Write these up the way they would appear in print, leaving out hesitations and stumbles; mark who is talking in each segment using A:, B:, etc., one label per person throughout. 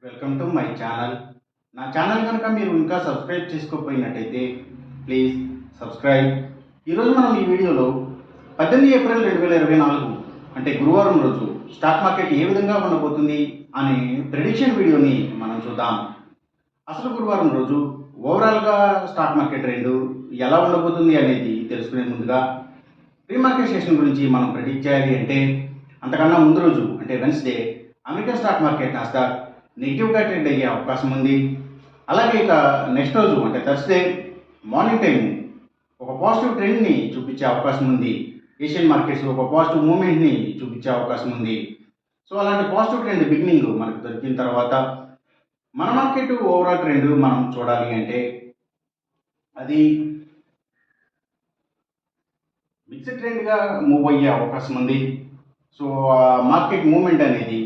A: Welcome to my channel. నా channel కనుక మీరు ఇంకా సబ్స్క్రైబ్ చేసుకోకపోయినట్టయితే ప్లీజ్ సబ్స్క్రైబ్. ఈరోజు మనం ఈ వీడియోలో 18 ఏప్రిల్ 2024 అంటే గురువారం రోజు స్టాక్ మార్కెట్ ఏ విధంగా ఉండబోతుంది అనే ప్రెడిక్షన్ వీడియోని మనం చూద్దాం. అసలు గురువారం రోజు ఓవరాల్గా స్టాక్ మార్కెట్ ట్రెండ్ ఎలా ఉండబోతుంది అనేది తెలుసుకునే ముందుగా ప్రీ మార్కెట్ సెషన్ గురించి మనం ప్రెడిక్ట్ చేయాలి అంటే అంతకన్నా ముందు రోజు అంటే Wednesday American stock market Nasdaq నెగిటివ్గా ట్రెండ్ అయ్యే అవకాశం ఉంది. అలాగే ఇక నెక్స్ట్ రోజు అంటే థర్స్డే మార్నింగ్ టైం ఒక పాజిటివ్ ట్రెండ్ని చూపించే అవకాశం ఉంది. ఏషియన్ మార్కెట్స్ ఒక పాజిటివ్ మూమెంట్ని చూపించే అవకాశం ఉంది. సో అలాంటి పాజిటివ్ ట్రెండ్ బిగినింగ్ మనకు దొరికిన తర్వాత మన మార్కెట్ ఓవరాల్ ట్రెండ్ మనం చూడాలి అంటే అది మిక్స్డ్ ట్రెండ్గా మూవ్ అయ్యే అవకాశం ఉంది. సో మార్కెట్ మూవ్మెంట్ అనేది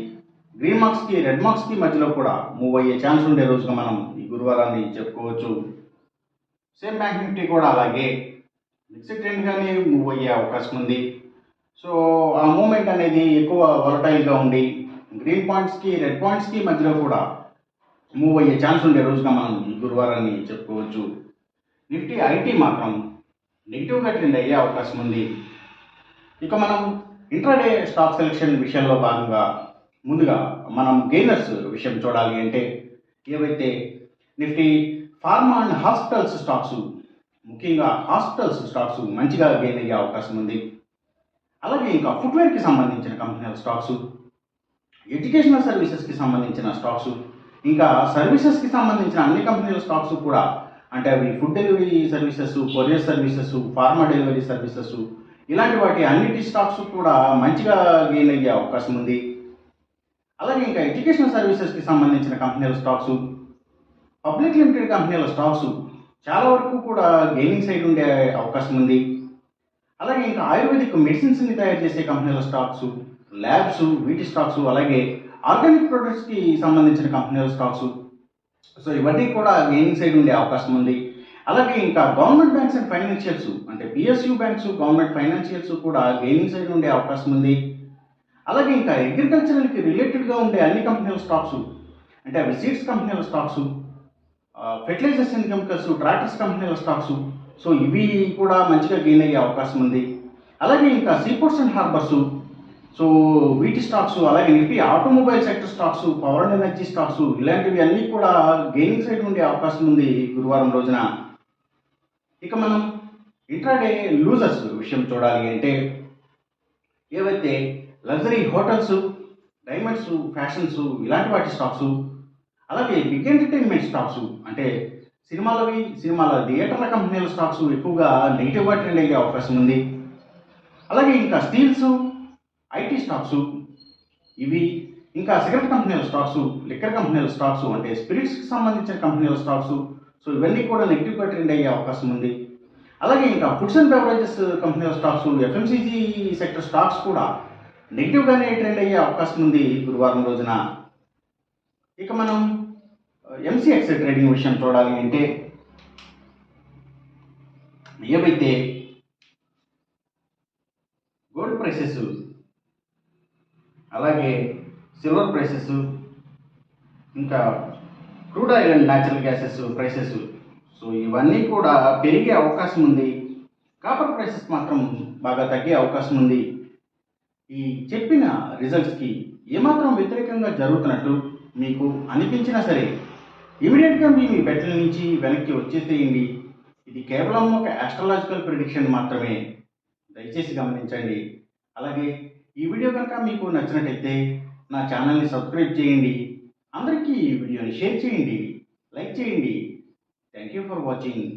A: గ్రీన్ మార్క్స్కి రెడ్ మార్క్స్కి మధ్యలో కూడా మూవ్ అయ్యే ఛాన్స్ ఉండే రోజుగా మనం ఈ గురువారాన్ని చెప్పుకోవచ్చు. సేమ్ బ్యాంక్ నిఫ్టీ కూడా అలాగే మిక్స్డ్ ట్రెండ్గానే మూవ్ అయ్యే అవకాశం ఉంది. సో ఆ మూమెంట్ అనేది ఎక్కువ వొలటైల్గా ఉండి గ్రీన్ పాయింట్స్కి రెడ్ పాయింట్స్కి మధ్యలో కూడా మూవ్ అయ్యే ఛాన్స్ ఉండే రోజుగా మనం ఈ గురువారాన్ని చెప్పుకోవచ్చు. నిఫ్టీ ఐటీ మాత్రం నెగిటివ్గా ట్రెండ్ అయ్యే అవకాశం ఉంది. ఇక మనం ఇంట్రాడే స్టాక్ సెలెక్షన్ విషయంలో భాగంగా ముందుగా మనం గెయినర్స్ విషయం చూడాలి అంటే ఏవైతే Nifty pharma and hospitals stocks, ముఖ్యంగా హాస్పిటల్స్ స్టాక్స్ మంచిగా గెయిన్ అయ్యే అవకాశం ఉంది. అలాగే ఇంకా ఫుట్వేర్కి సంబంధించిన కంపెనీల స్టాక్స్, ఎడ్యుకేషనల్ సర్వీసెస్కి సంబంధించిన స్టాక్స్, ఇంకా సర్వీసెస్కి సంబంధించిన అన్ని కంపెనీల స్టాక్స్ కూడా అంటే అవి food delivery services, courier services, pharma delivery services ఇలాంటి వాటి అన్నిటి స్టాక్స్ కూడా మంచిగా గెయిన్ అయ్యే అవకాశం ఉంది. అలాగే ఇంకా ఎడ్యుకేషనల్ సర్వీసెస్కి సంబంధించిన కంపెనీల స్టాక్స్, పబ్లిక్ లిమిటెడ్ కంపెనీల స్టాక్స్ చాలా వరకు కూడా గెయినింగ్ సైడ్ ఉండే అవకాశం ఉంది. అలాగే ఇంకా ఆయుర్వేదిక్ మెడిసిన్స్ని తయారు చేసే కంపెనీల స్టాక్స్, ల్యాబ్స్ వీటి స్టాక్స్, అలాగే ఆర్గానిక్ ప్రొడక్ట్స్కి సంబంధించిన కంపెనీల స్టాక్స్, సో ఇవన్నీ కూడా గెయినింగ్ సైడ్ ఉండే అవకాశం ఉంది. అలాగే ఇంకా గవర్నమెంట్ బ్యాంక్స్ అండ్ ఫైనాన్షియల్స్ అంటే పిఎస్యూ బ్యాంక్స్, గవర్నమెంట్ ఫైనాన్షియల్స్ కూడా గెయినింగ్ సైడ్ ఉండే అవకాశం ఉంది. అలాగే ఇంకా అగ్రికల్చరల్కి రిలేటెడ్గా ఉండే అన్ని కంపెనీల స్టాక్స్ అంటే అవి సీడ్స్ కంపెనీల stocks, fertilizers and chemicals, tractors కంపెనీల స్టాక్స్, సో ఇవి కూడా మంచిగా గెయిన్ అయ్యే అవకాశం ఉంది. అలాగే ఇంకా సీపోర్ట్స్ అండ్ హార్బర్స్, సో వీటి స్టాక్స్, అలాగే Nifty automobile sector stocks, power and energy stocks ఇలాంటివి అన్నీ కూడా గెయినింగ్ సైడ్ ఉండే అవకాశం ఉంది గురువారం రోజున. ఇక మనం ఇంట్రాడే లూజర్స్ విషయం చూడాలి అంటే ఏవైతే లగ్జరీ హోటల్స్, డైమండ్స్, ఫ్యాషన్స్ ఇలాంటి వాటి స్టాక్స్, అలాగే బిగ్ ఎంటర్టైన్మెంట్ స్టాక్స్ అంటే సినిమాల థియేటర్ల కంపెనీల స్టాక్స్ ఎక్కువగా నెగిటివ్గా ట్రెండ్ అయ్యే అవకాశం ఉంది. అలాగే ఇంకా స్టీల్స్, ఐటీ స్టాక్స్ ఇవి, ఇంకా సిగరెట్ కంపెనీల స్టాక్స్, లిక్కర్ కంపెనీల స్టాక్స్ అంటే స్పిరిట్స్కి సంబంధించిన కంపెనీల స్టాక్స్, సో ఇవన్నీ కూడా నెగిటివ్గా ట్రెండ్ అయ్యే అవకాశం ఉంది. అలాగే ఇంకా ఫుడ్స్ అండ్ బెవరేజెస్ కంపెనీల స్టాక్స్, ఎఫ్ఎంసీజీ సెక్టర్ స్టాక్స్ కూడా నెగిటివ్గానే ట్రెండ్ అయ్యే అవకాశం ఉంది గురువారం రోజున. ఇక మనం ఎంసీఎక్స్ ట్రేడింగ్ విషయం చూడాలి అంటే ఏవైతే గోల్డ్ ప్రైసెస్, అలాగే సిల్వర్ ప్రైసెస్, ఇంకా crude oil and natural gases prices, so ఇవన్నీ కూడా పెరిగే అవకాశం ఉంది. కాపర్ ప్రైసెస్ మాత్రం బాగా తగ్గే అవకాశం ఉంది. ఈ చెప్పిన రిజల్ట్స్కి ఏమాత్రం వ్యతిరేకంగా జరుగుతున్నట్టు మీకు అనిపించినా సరే ఇమీడియట్గా మీ బెట్ల నుంచి వెనక్కి వచ్చేసేయండి. ఇది కేవలం ఒక ఆస్ట్రాలజికల్ ప్రిడిక్షన్ మాత్రమే, దయచేసి గమనించండి. అలాగే ఈ వీడియో కనుక మీకు నచ్చినట్టయితే నా ఛానల్ని సబ్స్క్రైబ్ చేయండి, అందరికీ ఈ వీడియోని షేర్ చేయండి, లైక్ చేయండి. Thank you for watching.